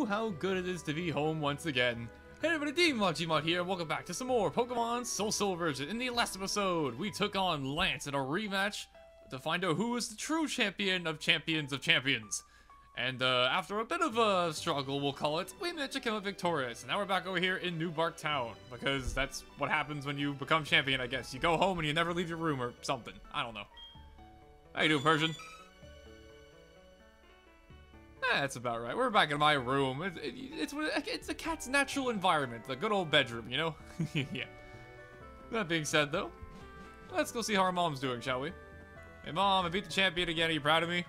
how good it is to be home once again. Hey everybody, Gmod here, and welcome back to some more Pokemon Soulsiver. In the last episode, we took on Lance in a rematch to find out who is the true champion of champions of champions. And after a bit of a struggle, we'll call it, we managed to come out victorious. And now we're back over here in New Bark Town, because that's what happens when you become champion, I guess. You go home and you never leave your room or something. I don't know. How you doing, Persian? That's about right. We're back in my room. It's a cat's natural environment, the good old bedroom, you know? Yeah. That being said, though, let's go see how our mom's doing, shall we? Hey, Mom, I beat the champion again. Are you proud of me?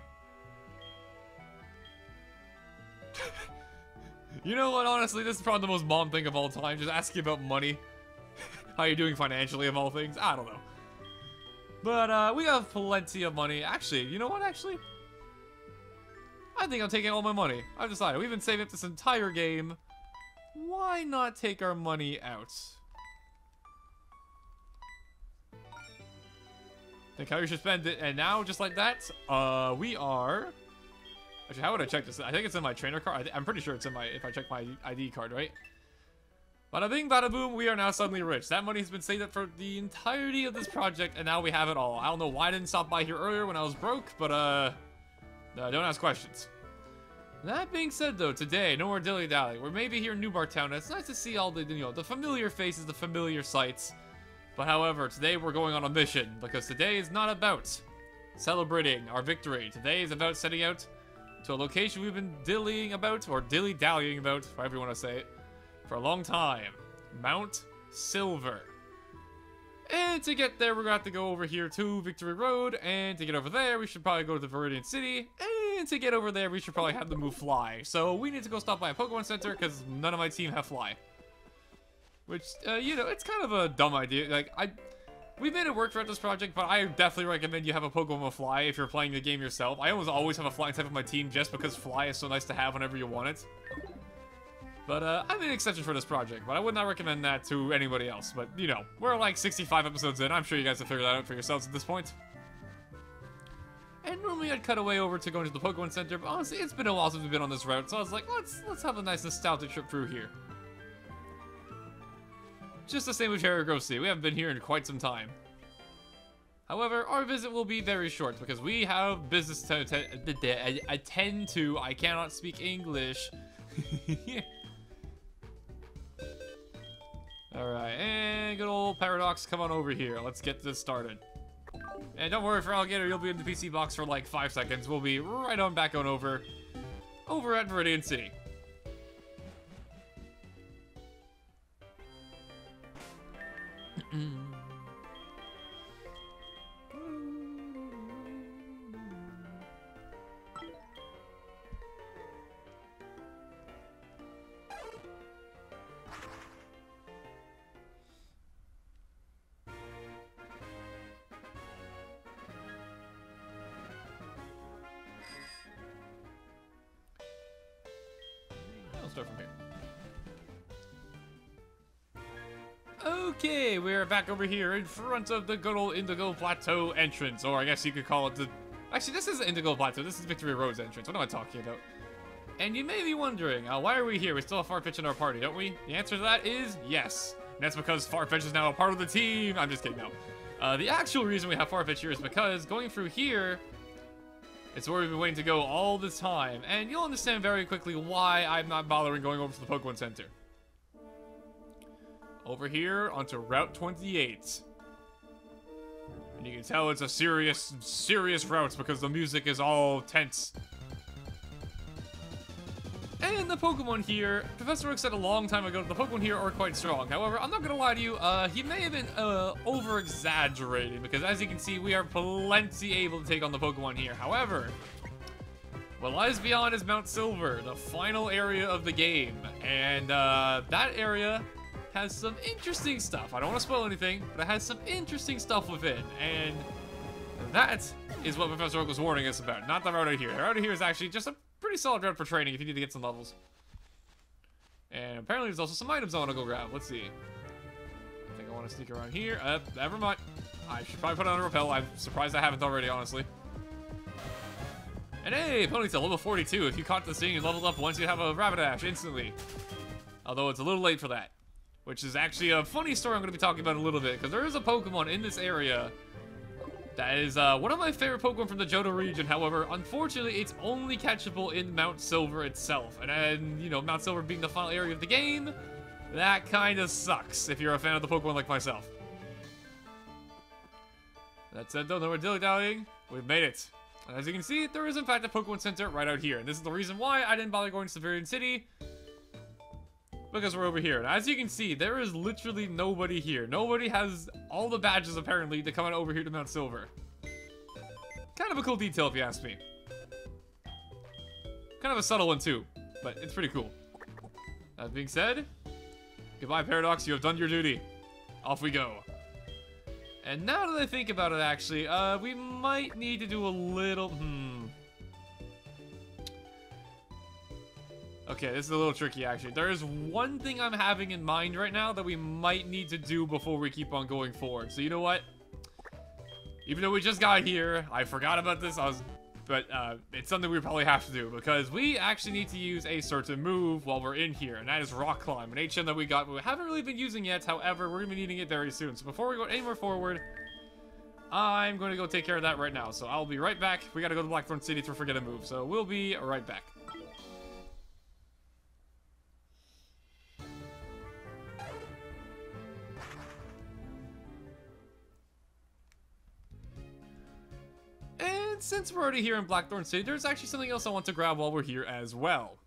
You know what, honestly, this is probably the most mom thing of all time. Just asking about money. How you doing financially, of all things? I don't know. But, we have plenty of money. Actually, you know what, actually? I think I'm taking all my money. I've decided. We've been saving up this entire game. Why not take our money out? Think how you should spend it. And now, just like that, we are... Actually, how would I check this? I think it's in my trainer card. I'm pretty sure it's in my... If I check my ID card, right? Bada bing, bada boom, we are now suddenly rich. That money has been saved up for the entirety of this project, and now we have it all. I don't know why I didn't stop by here earlier when I was broke, but, don't ask questions. That being said, though, today, no more dilly-dally. We're maybe here in New Bark Town. It's nice to see all the, the familiar faces, the familiar sights. But however, today we're going on a mission, because today is not about celebrating our victory. Today is about setting out to a location we've been dillying about, or dilly-dallying about, however you want to say it, for a long time. Mount Silver. And to get there, we're going to have to go over here to Victory Road, and to get over there, we should probably go to the Viridian City, and to get over there, we should probably have the move Fly. So we need to go stop by a Pokemon Center, because none of my team have Fly. Which, it's kind of a dumb idea. Like, we made it work throughout this project, but I definitely recommend you have a Pokemon with Fly if you're playing the game yourself. I always have a Flying type of my team just because Fly is so nice to have whenever you want it. But, I made an exception for this project, but I would not recommend that to anybody else. But, we're like 65 episodes in. I'm sure you guys have figured that out for yourselves at this point. And normally I'd cut away over to going to the Pokemon Center, but honestly, it's been a while since we've been on this route, so I was like, let's have a nice nostalgic trip through here. Just the same with Cherry we haven't been here in quite some time. However, our visit will be very short, because we have business to attend to. I cannot speak English. Alright, and good old Paradox, come on over here. Let's get this started. And don't worry for Alligator, you'll be in the PC box for like 5 seconds. We'll be right on back on over at Viridian City. From here. Okay, we're back over here in front of the good old Indigo Plateau entrance, or I guess you could call it the... Actually, this is Indigo Plateau. This is Victory Road's entrance. What am I talking about? And you may be wondering, why are we here? We still have Farfetch in our party, don't we? The answer to that is yes. And that's because Farfetch is now a part of the team. I'm just kidding, no. The actual reason we have Farfetch here is because going through here... It's where we've been waiting to go all this time, and you'll understand very quickly why I'm not bothering going over to the Pokemon Center. Over here, onto Route 28. And you can tell it's a serious route because the music is all tense. And the Pokemon here, Professor Oak said a long time ago, the Pokemon here are quite strong. However, I'm not gonna lie to you, he may have been over-exaggerating, because as you can see, we are plenty able to take on the Pokemon here. However, what lies beyond is Mount Silver, the final area of the game. And that area has some interesting stuff. I don't want to spoil anything, but it has some interesting stuff within. And that is what Professor Oak was warning us about, not the route out here. The route out here is actually just a pretty solid route for training if you need to get some levels. And apparently there's also some items I want to go grab. Let's see. I think I want to sneak around here. Never mind. I should probably put on a repel. I'm surprised I haven't already, honestly. And hey, Ponytail, level 42. If you caught this thing, you leveled up once, you have a Rapidash instantly. Although it's a little late for that. Which is actually a funny story I'm going to be talking about in a little bit. Because there is a Pokemon in this area that is one of my favorite Pokemon from the Johto region. However, unfortunately, it's only catchable in Mount Silver itself. And you know, Mount Silver being the final area of the game, that kind of sucks if you're a fan of the Pokemon like myself. That said, though, no more dilly-dallying. We've made it. And as you can see, there is in fact a Pokemon Center right out here. And this is the reason why I didn't bother going to Severian City. Because we're over here. And as you can see, there is literally nobody here. Nobody has all the badges, apparently, to come on over here to Mount Silver. Kind of a cool detail, if you ask me. Kind of a subtle one, too. But it's pretty cool. That being said, goodbye, Paradox. You have done your duty. Off we go. And now that I think about it, actually, we might need to do a little... Okay, this is a little tricky, actually. There is one thing I'm having in mind right now that we might need to do before we keep on going forward. So you know what? Even though we just got here, I forgot about this. But it's something we probably have to do because we actually need to use a certain move while we're in here, and that is Rock Climb, an HM that we got, but we haven't really been using yet. However, we're going to be needing it very soon. So before we go any more forward, I'm going to go take care of that right now. So I'll be right back. We got to go to Blackthorn City to forget a move, so we'll be right back. And since we're already here in Blackthorn City, there's actually something else I want to grab while we're here as well.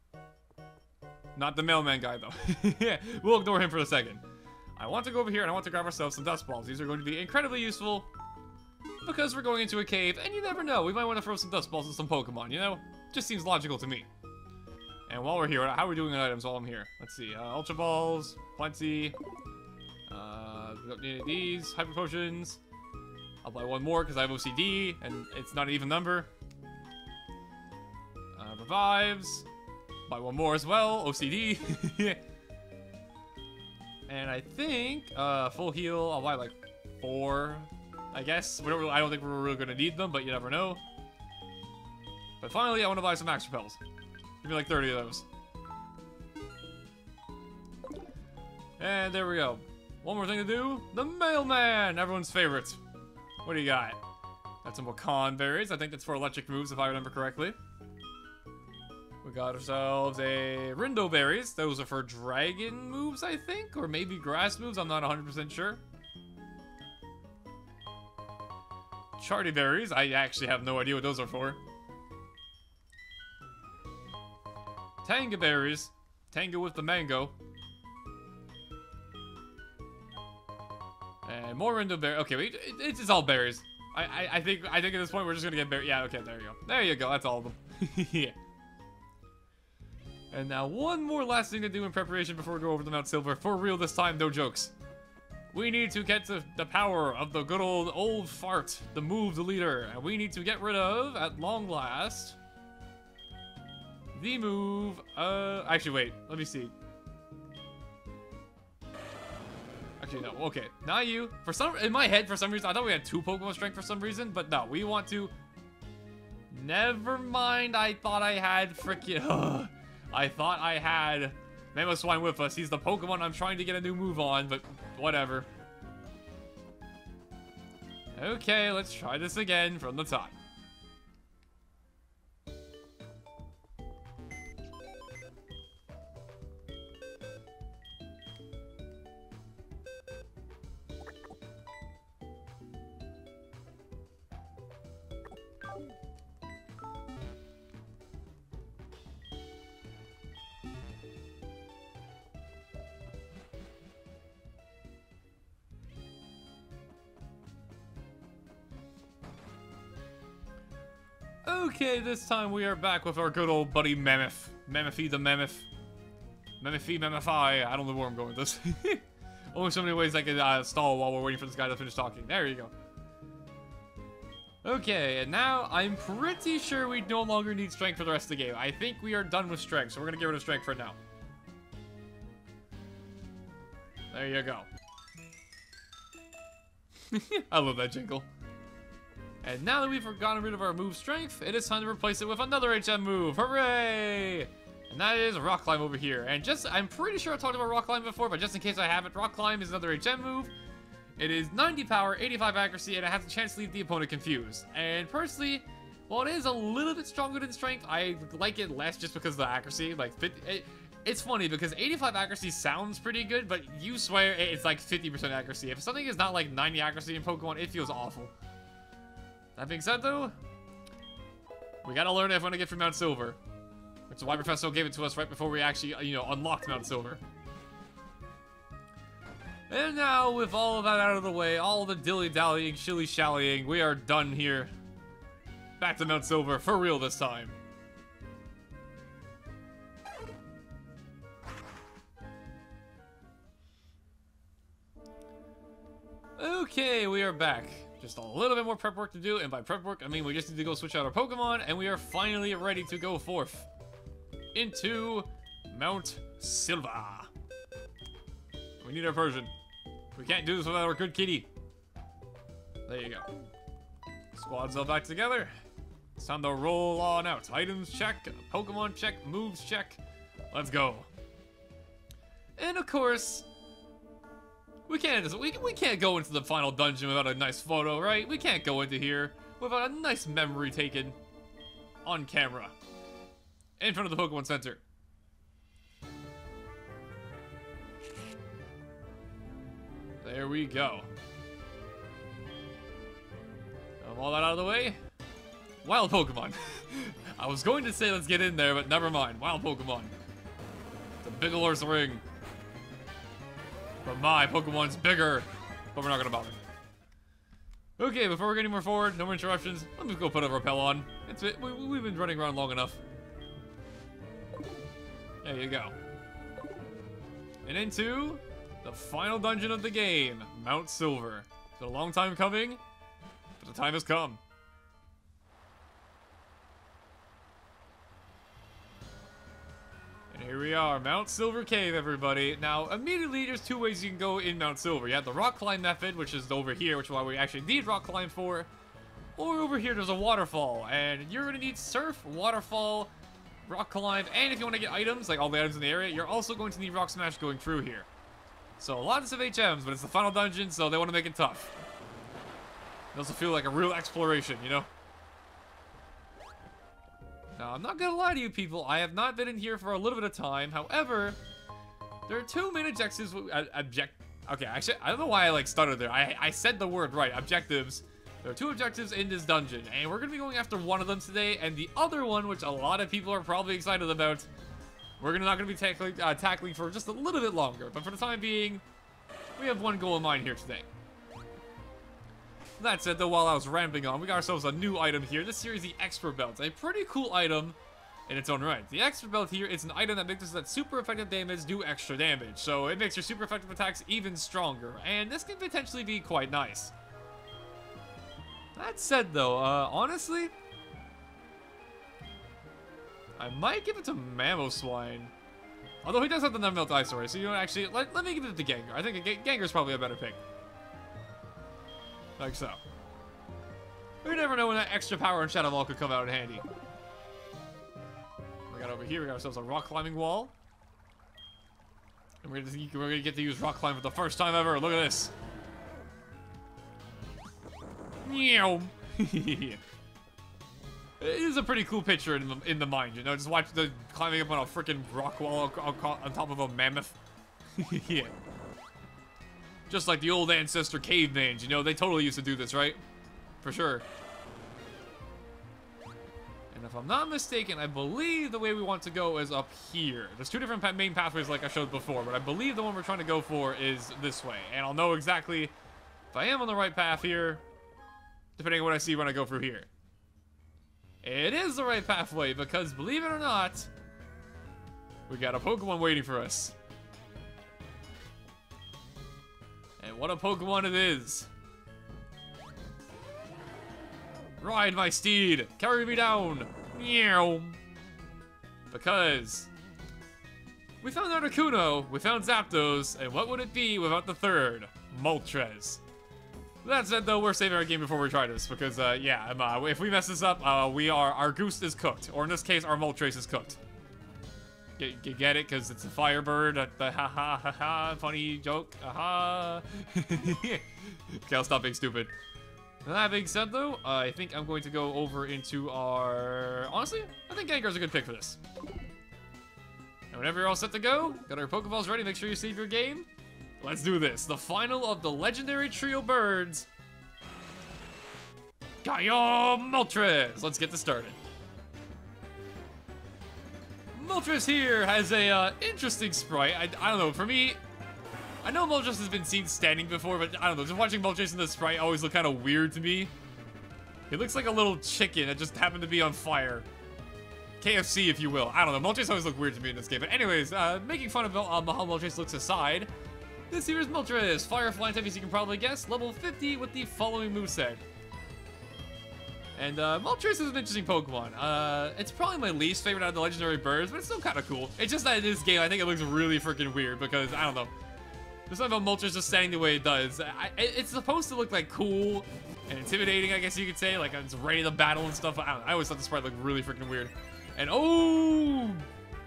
Not the mailman guy, though. Yeah, we'll ignore him for a second. I want to go over here and I want to grab ourselves some dust balls. These are going to be incredibly useful because we're going into a cave, and you never know. We might want to throw some dust balls at some Pokemon, you know? Just seems logical to me. And while we're here, how are we doing on items while I'm here? Let's see. Ultra Balls, plenty. We don't need these. Hyper Potions. I'll buy one more because I have OCD, and it's not an even number. Revives. Buy one more as well. OCD. And I think, full heal, I'll buy like 4, I guess. I don't think we're really going to need them, but you never know. But finally, I want to buy some Max Repels. Give me like 30 of those. And there we go. One more thing to do. The mailman! Everyone's favorite. What do you got? Got some Wakan berries. I think that's for electric moves, if I remember correctly. We got ourselves a Rindo berries. Those are for dragon moves, I think? Or maybe grass moves. I'm not 100% sure. Charty berries. I actually have no idea what those are for. Tanga berries. Tanga with the mango. And more Rindo berries. Okay, it's all berries. I think at this point we're just gonna get berries. Yeah, okay, there you go. There you go. That's all of them. Yeah. And now one more last thing to do in preparation before we go over to Mount Silver. For real this time, no jokes. We need to get to the power of the good old fart, the move, the leader. And we need to get rid of, at long last, the move. Actually, wait. Let me see. Actually, no. Okay, not you. In my head, for some reason, I thought we had 2 Pokemon Strength for some reason, but no, we want to. Never mind. I thought I had freaking. I thought I had Mamoswine with us. He's the Pokemon I'm trying to get a new move on, but whatever. Okay, let's try this again from the top. Okay, this time we are back with our good old buddy Mammoth. Mammothie the Mammoth. Mammothie, Mammothie. I don't know where I'm going with this. Only so many ways I can stall while we're waiting for this guy to finish talking. There you go. Okay, and now I'm pretty sure we no longer need strength for the rest of the game. I think we are done with strength, so we're going to get rid of strength for now. There you go. I love that jingle. And now that we've gotten rid of our move strength, it is time to replace it with another HM move. Hooray! And that is Rock Climb over here. And I'm pretty sure I talked about Rock Climb before, but just in case I haven't, Rock Climb is another HM move. It is 90 power, 85 accuracy, and it has a chance to leave the opponent confused. And personally, while it is a little bit stronger than strength, I like it less just because of the accuracy. Like, it's funny because 85 accuracy sounds pretty good, but you swear it's like 50% accuracy. If something is not like 90 accuracy in Pokemon, it feels awful. That being said, though, we gotta learn it if we want to get from Mount Silver. Which is why Professor Oak gave it to us right before we actually, unlocked Mount Silver. And now, with all of that out of the way, all the dilly-dallying, shilly-shallying, we are done here. Back to Mount Silver, for real this time. Okay, we are back. Just a little bit more prep work to do, and by prep work, I mean we just need to go switch out our Pokemon, and we are finally ready to go forth into Mount Silver. We need our Persian. We can't do this without our good kitty. There you go. Squads all back together. It's time to roll on out. Items check, Pokemon check, moves check. Let's go. And of course, we can't go into the final dungeon without a nice photo, right? We can't go into here without a nice memory taken on camera in front of the Pokemon Center. There we go. All that out of the way. Wild Pokemon. I was going to say let's get in there, but never mind. Wild Pokemon. The Bigglor's ring. But my Pokemon's bigger. But we're not gonna bother. Okay, before we get any more forward, no more interruptions. Let me go put a rappel on. We've been running around long enough. There you go. And into the final dungeon of the game, Mount Silver. It's been a long time coming, but the time has come. And here we are, Mount Silver Cave, everybody. Now, immediately, there's two ways you can go in Mount Silver. You have the rock climb method, which is over here, which is why we actually need rock climb for. Or over here, there's a waterfall, and you're gonna need surf, waterfall, rock climb, and if you want to get items, like all the items in the area, you're also going to need rock smash going through here. So lots of HMs, but it's the final dungeon, so they want to make it tough. It also feel like a real exploration, you know? Now, I'm not gonna lie to you people, I have not been in here for a little bit of time. However, there are two main objectives. Okay, actually, I don't know why I stuttered there. I said the word right, objectives. There are two objectives in this dungeon, and we're gonna be going after one of them today, and the other one, which a lot of people are probably excited about, we're not gonna be tackling for just a little bit longer. But for the time being, we have one goal in mind here today. That said, though, while I was rambling on, we got ourselves a new item here. This series, the Expert Belt. A pretty cool item in its own right. The Expert Belt here is an item that makes that super effective damage do extra damage. So it makes your super effective attacks even stronger. And this can potentially be quite nice. That said, though, honestly, I might give it to Mamoswine. Although he does have the Numb Melt Isoray, so actually, let me give it to Gengar. I think Gengar's probably a better pick. Like so. We never know when that extra power in Shadow Ball could come out in handy. We got over here, we got ourselves a rock climbing wall. And we're gonna get to use rock climb for the first time ever. Look at this. Meow. It is a pretty cool picture in the mind, you know? Just watch the climbing up on a freaking rock wall on top of a mammoth. Yeah. Just like the old ancestor cavemans, you know, they totally used to do this, right? For sure. And if I'm not mistaken, I believe the way we want to go is up here. There's two different main pathways like I showed before, but I believe the one we're trying to go for is this way. And I'll know exactly if I am on the right path here, depending on what I see when I go through here. It is the right pathway, because believe it or not, we got a Pokemon waiting for us. And what a Pokemon it is. Ride my steed, carry me down. Meow. Because we found Articuno, we found Zapdos, and what would it be without the third? Moltres. That said, though, we're saving our game before we try this because, yeah, if we mess this up, our goose is cooked, or in this case, our Moltres is cooked. Get it? Because it's a Firebird. The ha ha ha ha. Funny joke. Aha. Okay, I'll stop being stupid. That being said, though, I think I'm going to go over into our... Honestly, I think Gengar's a good pick for this. And whenever you're all set to go, got our Pokeballs ready, make sure you save your game. Let's do this. The final of the legendary trio birds. Gaio Moltres. Let's get this started. Moltres here has a interesting sprite. I don't know, for me, I know Moltres has been seen standing before, but I don't know, just watching Moltres in the sprite always look kind of weird to me. He looks like a little chicken that just happened to be on fire. KFC, if you will. I don't know, Moltres always look weird to me in this game. But anyways, making fun of how Moltres looks aside, this here is Moltres, Fire Flying type, as you can probably guess, level 50 with the following moveset. And Moltres is an interesting Pokemon. It's probably my least favorite out of the legendary birds, but it's still kind of cool. It's just that in this game, I think it looks really freaking weird because, I don't know. There's something about Moltres just standing the way it does. It's supposed to look like cool and intimidating, I guess you could say. Like it's ready to battle and stuff. I always thought the sprite looked really freaking weird. And oh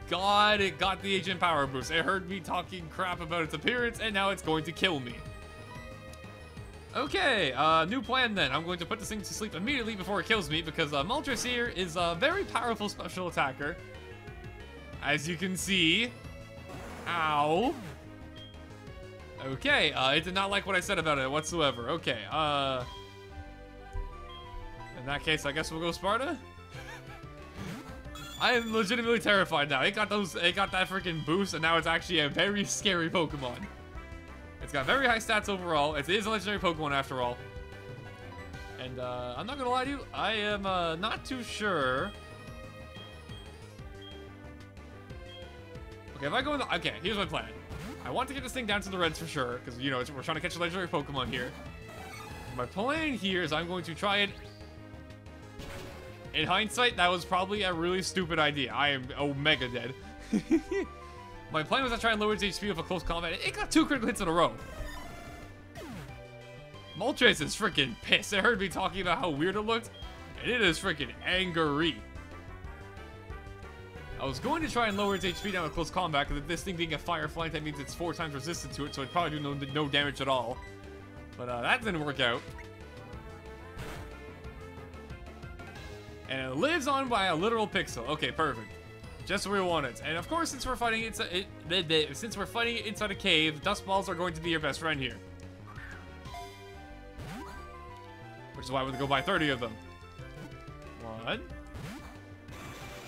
god, it got the Agent Power Boost. It heard me talking crap about its appearance, and now it's going to kill me. Okay, new plan then. I'm going to put this thing to sleep immediately before it kills me because Moltres here is a very powerful special attacker. As you can see. Ow. Okay, it did not like what I said about it whatsoever. Okay, in that case, I guess we'll go Sparta. I am legitimately terrified now. It got that freaking boost, and now it's actually a very scary Pokemon. It's got very high stats overall. It is a legendary Pokemon after all. And I'm not gonna lie to you, I am not too sure. Okay, if I go in the, okay, here's my plan. I want to get this thing down to the reds for sure, because you know we're trying to catch a legendary Pokemon here. My plan here is I'm going to try it. In hindsight, that was probably a really stupid idea. I am omega dead. My plan was to try and lower its HP with a close combat. It got 2 critical hits in a row. Moltres is freaking pissed. It heard me talking about how weird it looked, and it is freaking angry. I was going to try and lower its HP down with close combat, because this thing being a fire flying type means it's 4 times resistant to it, so it'd probably do no damage at all. But that didn't work out. And it lives on by a literal pixel. Okay, perfect. Just where we want it. And of course, since we're fighting it inside a cave, dust balls are going to be your best friend here. Which is why I'm going to go buy 30 of them. 1.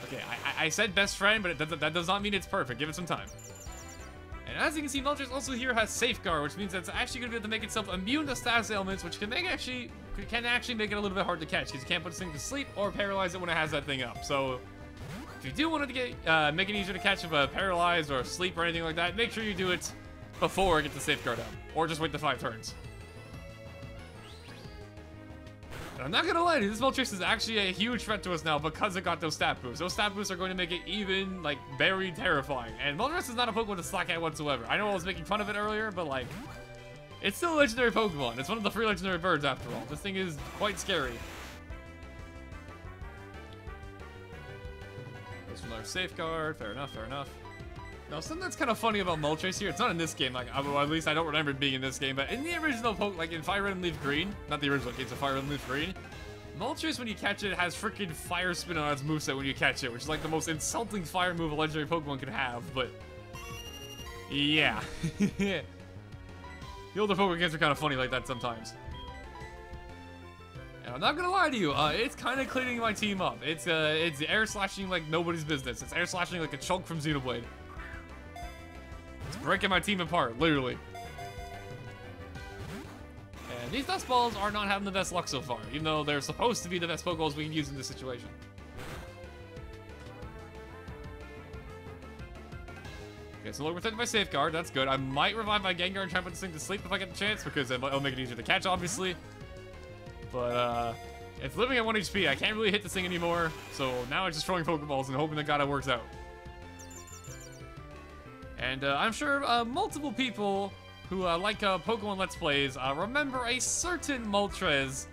Okay, I said best friend, but that does not mean it's perfect. Give it some time. And as you can see, Moltres also here has Safeguard, which means that it's actually going to be able to make itself immune to status ailments, which can actually make it a little bit hard to catch, because you can't put this thing to sleep or paralyze it when it has that thing up. So if you do want it to get make it easier to catch if paralyzed or sleep or anything like that, make sure you do it before it gets the Safeguard out, or just wait the 5 turns. And I'm not gonna lie to you, this Moltres is actually a huge threat to us now because it got those stat boosts. Those stat boosts are going to make it even, like, very terrifying. And Moltres is not a Pokemon to slack at whatsoever. I know I was making fun of it earlier, but, like, it's still a legendary Pokemon. It's one of the 3 legendary birds, after all. This thing is quite scary. There's another Safeguard. Fair enough, fair enough. Now, something that's kind of funny about Moltres here, it's not in this game, like, well, at least I don't remember it being in this game, but in the original Pokemon, like in Fire Red and Leaf Green, not the original game, it's a Fire Red and Leaf Green, Moltres, when you catch it, has freaking Fire Spin on its moveset when you catch it, which is like the most insulting fire move a legendary Pokemon can have, but yeah. The older Pokemon games are kind of funny like that sometimes. And I'm not gonna lie to you, it's kind of cleaning my team up. It's air slashing like nobody's business. It's air slashing like a chunk from Xenoblade. It's breaking my team apart, literally. And these dust balls are not having the best luck so far, even though they're supposed to be the best Pokeballs we can use in this situation. Okay, so we're protected by Safeguard, that's good. I might revive my Gengar and try and put this thing to sleep if I get the chance, because it'll make it easier to catch, obviously. But, it's living at 1 HP. I can't really hit this thing anymore, so now it's just throwing Pokeballs and hoping that God it works out. And I'm sure multiple people who like Pokemon Let's Plays remember a certain Moltres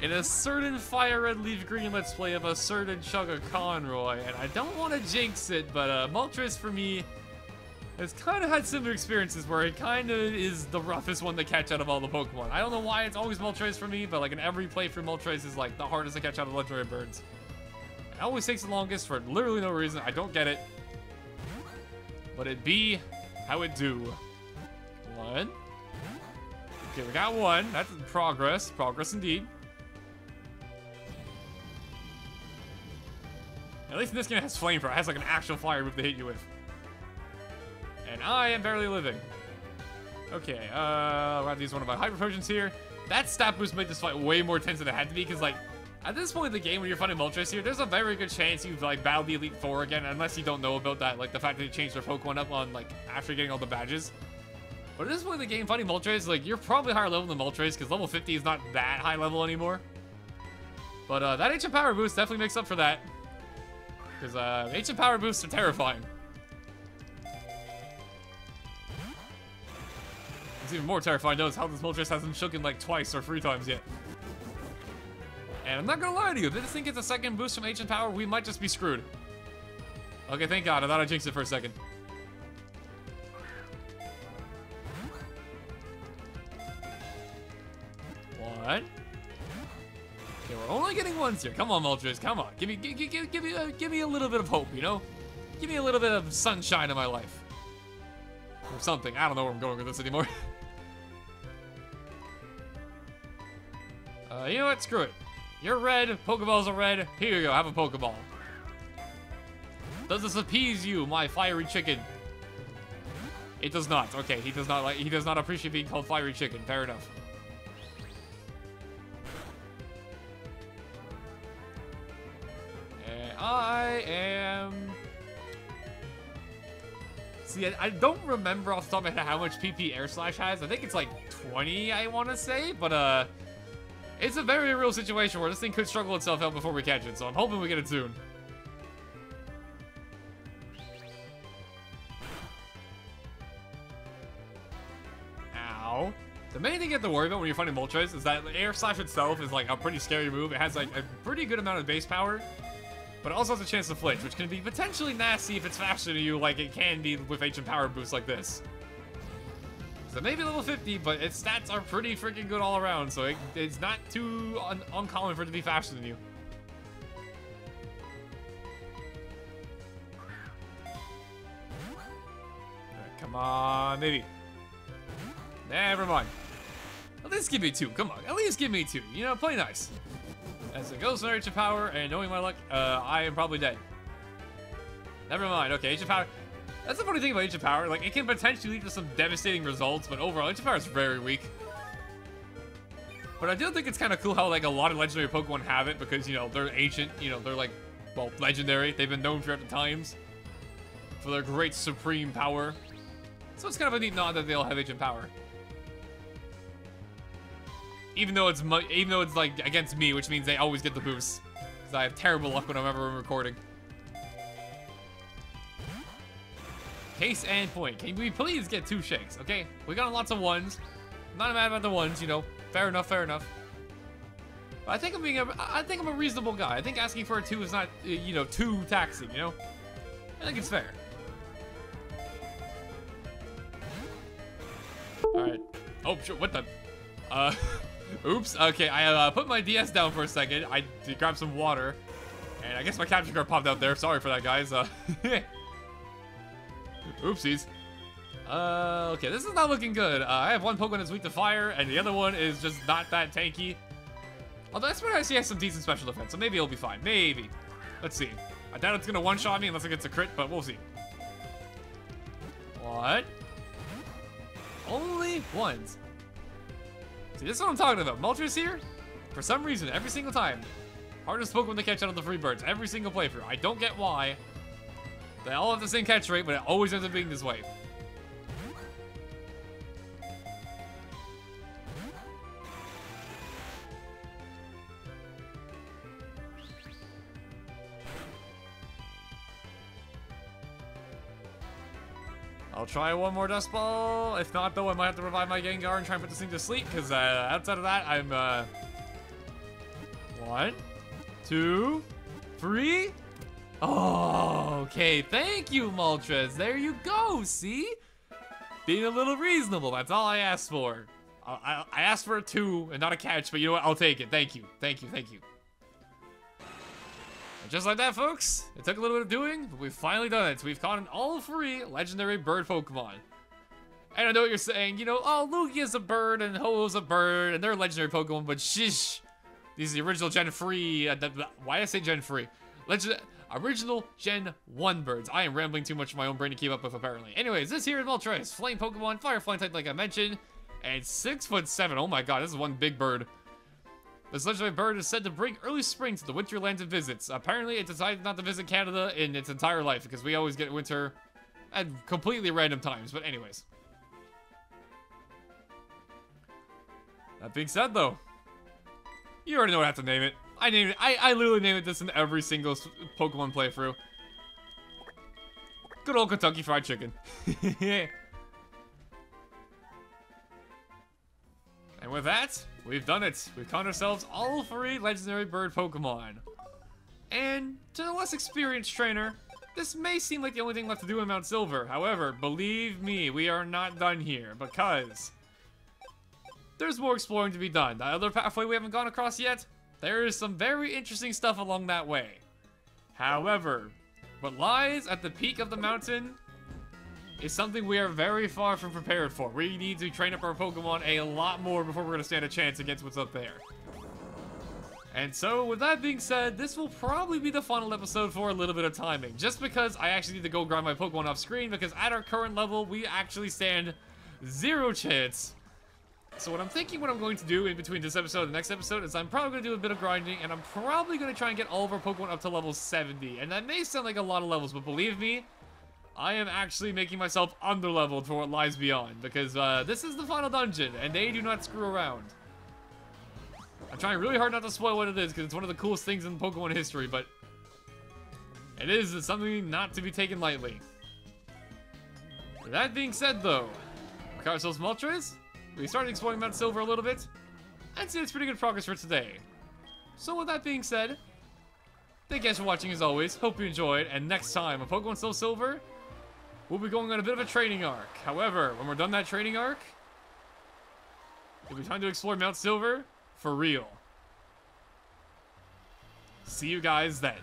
in a certain Fire Red Leaf Green Let's Play of a certain Chugga Conroy, and I don't want to jinx it, but Moltres for me has kind of had similar experiences where it kind of is the roughest one to catch out of all the Pokemon. I don't know why it's always Moltres for me, but like in every playthrough, Moltres is like the hardest to catch out of legendary birds. It always takes the longest for literally no reason. I don't get it. But it be how it do. One. Okay, we got one. That's progress. Progress indeed. At least in this game it has Flamethrower. It has like an actual fire move to hit you with. And I am barely living. Okay, I'll have to use one of my Hyper Potions here. That stat boost made this fight way more tense than it had to be, because like, at this point in the game when you're fighting Moltres here, there's a very good chance you've like battled the Elite Four again, unless you don't know about that, like the fact that they changed their Pokemon up on like after getting all the badges. But at this point in the game, fighting Moltres, like you're probably higher level than Moltres, because level 50 is not that high level anymore. But that Ancient Power boost definitely makes up for that. Because Ancient Power boosts are terrifying. What's even more terrifying though is how this Moltres hasn't shooken like twice or 3 times yet. And I'm not gonna lie to you, if this thing gets a second boost from Ancient Power, we might just be screwed. Okay, thank God, I thought I jinxed it for a second. What? Okay, we're only getting ones here. Come on, Moltres, come on. Give me a little bit of hope, you know? Give me a little bit of sunshine in my life. Or something. I don't know where I'm going with this anymore. You know what? Screw it. You're red. Pokeballs are red. Here you go. Have a Pokeball. Does this appease you, my fiery chicken? It does not. Okay, he does not like. He does not appreciate being called fiery chicken. Fair enough. And I am. See, I don't remember off the top of my head how much PP Air Slash has. I think it's like 20, I want to say, but it's a very real situation where this thing could struggle itself out before we catch it, so I'm hoping we get it soon. Ow. The main thing you have to worry about when you're fighting Moltres is that the Air Slash itself is like a pretty scary move. It has like a pretty good amount of base power, but it also has a chance to flinch, which can be potentially nasty if it's faster than you like it can be with Ancient Power boosts like this. So maybe level 50, but its stats are pretty freaking good all around, so it's not too uncommon for it to be faster than you. Right, come on, maybe. Never mind. At least give me 2, come on, at least give me 2. You know, play nice. As it goes for Ancient Power, and knowing my luck, I am probably dead. Never mind, okay, Ancient Power. That's the funny thing about Ancient Power, like, it can potentially lead to some devastating results, but overall, Ancient Power is very weak. But I do think it's kind of cool how, like, a lot of legendary Pokemon have it, because, you know, they're ancient, you know, they're, like, well, legendary. They've been known throughout the times for their great supreme power. So it's kind of a neat nod that they all have Ancient Power. Even though it's, like, against me, which means they always get the boost. Because I have terrible luck when I'm ever recording. Case and point. Can we please get 2 shakes, okay? We got lots of ones. I'm not mad about the ones, you know. Fair enough, fair enough. But I think I'm a reasonable guy. I think asking for a 2 is not, you know, too taxing, you know? I think it's fair. Alright. Oh, sure, what the? Oops. Okay, I put my DS down for a second. I did grab some water. And I guess my capture card popped out there. Sorry for that, guys. Oopsies. Okay, this is not looking good. I have one Pokemon that's weak to fire, and the other one is just not that tanky. Although I swear I see has some decent special defense, so maybe it'll be fine. Maybe. Let's see. I doubt it's gonna one-shot me unless it gets a crit, but we'll see. What? Only ones. See, this is what I'm talking about. Moltres here, for some reason, every single time, hardest Pokemon to catch out of the free birds. Every single playthrough. I don't get why. They all have the same catch rate, but it always ends up being this way. I'll try one more Dust Ball. If not, though, I might have to revive my Gengar and try and put this thing to sleep, because outside of that, I'm, 1, 2, 3. Oh, okay. Thank you, Moltres. There you go, see? Being a little reasonable, that's all I asked for. I asked for a 2 and not a catch, but you know what? I'll take it. Thank you. Thank you. Thank you. And just like that, folks, it took a little bit of doing, but we've finally done it. We've caught all 3 legendary bird Pokemon. And I know what you're saying, you know, oh, Lugia's a bird and Ho-Oh's a bird and they're legendary Pokemon, but shish. These are the original Gen 3, why did I say Gen 3? Original Gen 1 birds. I am rambling too much in my own brain to keep up with, apparently. Anyways, this here is Moltres, Flame Pokemon, Fire Flying type like I mentioned, and 6'7". Oh my god, this is one big bird. This legendary bird is said to bring early spring to the winterlands it visits. Apparently, it decided not to visit Canada in its entire life, because we always get winter at completely random times, but anyways. That being said, though, you already know what I have to name it. I named it. I literally named this in every single Pokemon playthrough. Good old Kentucky Fried Chicken. And with that, we've done it. We've caught ourselves all 3 legendary bird Pokemon. And to the less experienced trainer, this may seem like the only thing left to do in Mount Silver. However, believe me, we are not done here because there's more exploring to be done. The other pathway we haven't gone across yet, there is some very interesting stuff along that way. However, what lies at the peak of the mountain is something we are very far from prepared for. We need to train up our Pokemon a lot more before we're going to stand a chance against what's up there. And so, with that being said, this will probably be the final episode for a little bit of timing. Just because I actually need to go grind my Pokemon off screen, because at our current level, we actually stand 0 chance. So what I'm thinking what I'm going to do in between this episode and the next episode is I'm probably going to do a bit of grinding, and I'm probably going to try and get all of our Pokemon up to level 70. And that may sound like a lot of levels, but believe me, I am actually making myself under-leveled for what lies beyond, because this is the final dungeon, and they do not screw around. I'm trying really hard not to spoil what it is, because it's one of the coolest things in Pokemon history, but it's something not to be taken lightly. With that being said, though, we got ourselves Moltres. We started exploring Mount Silver a little bit. I'd say it's pretty good progress for today. So with that being said, thank you guys for watching as always. Hope you enjoyed. And next time on Pokemon Soulsiver, we'll be going on a bit of a training arc. However, when we're done that training arc, it'll be time to explore Mount Silver for real. See you guys then.